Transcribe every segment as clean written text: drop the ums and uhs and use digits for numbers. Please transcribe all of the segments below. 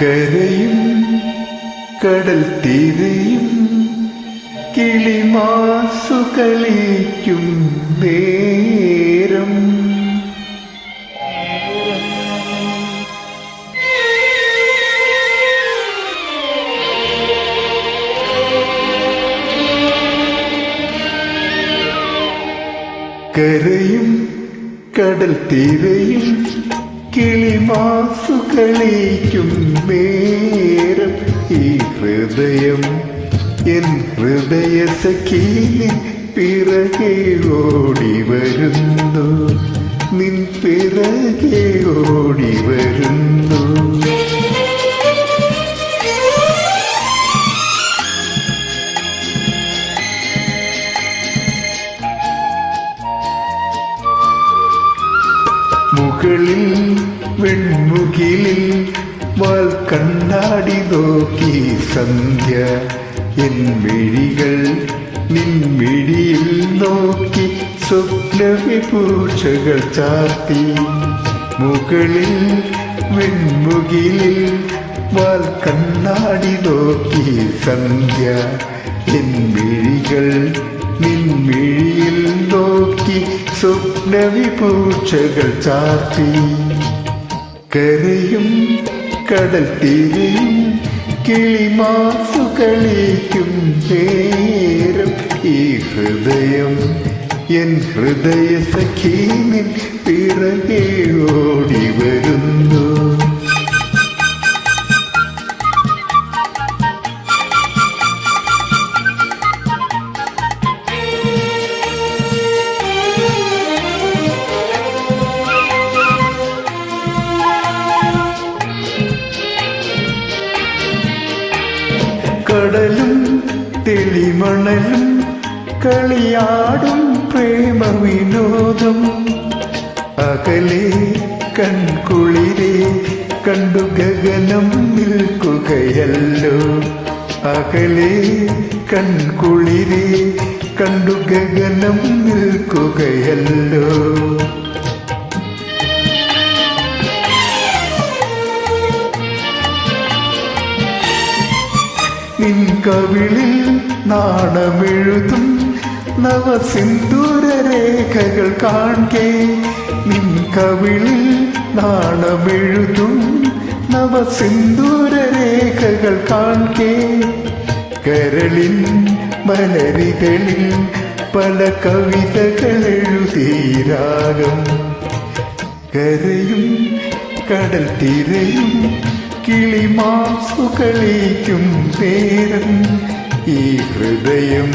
കരയും കടൽ തീരയും കിളിമാസു കളിക്കും നേരം കരയും കടൽ തീരയും കിളിമാസു കളിക്കും നേരം ഈ ഹൃദയം എൻ ഹൃദയ സഖീനിൻ പിറകെ ഓടി വരുന്നു, നിൻ പിറകെ ഓടി വരുന്നു. മുകളിൽ വെൺമുകിലിൽ വാൽ കണ്ണാടി നോക്കി സന്ധ്യ എൻ മിഴികൾ നിൻ മിഴിയിൽ നോക്കി സ്വപ്നവിഭൂഷകൾ ചാർത്തി. മുകളിൽ വെൺമുകിലിൽ വാൽ കണ്ണാടി നോക്കി സന്ധ്യ എൻ മിഴികൾ നിൻ മിഴിയിൽ നോക്കി സ്വപ്നവിഭൂഷകൾ ചാർത്തി. കരയും കടൽ തീരയും കിളിമാസു കളിക്കും നേരം ഈ ഹൃദയം എൻ ഹൃദയ സഖീനിൻ പിറകെ ഓടി വരുന്നു. കടലും തെളിമണലും കളിയാടും പ്രേമ വിനോദം അകലെ കൺകുളിരെ കണ്ടു ഗഗനം നിൽക്കുകയല്ലോ. അകലെ കൺകുളിരെ കണ്ടു ഗഗനം നിൽക്കുകയല്ലോ. നിൻ കവിളിൽ നാണമെഴുതും നവസിന്ദൂരരേഖകൾ കാൺകേ. നിൻ കവിളിൽ നാണമെഴുതും നവസിന്ദൂരരേഖകൾ കാൺകേ. കരളിൻ മലരികളിൽ പല കവിതകൾ എഴുതിരാഗം. കരയും കടൽ തീരയും കിളിമാസു കളിക്കും നേരം ഈ ഹൃദയം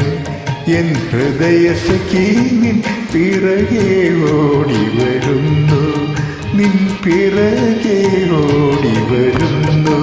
എൻ ഹൃദയ സഖീനിൻ പിറകെ ഓടി വരുന്നു, നിൻ പിറകെ ഓടി വരുന്നു.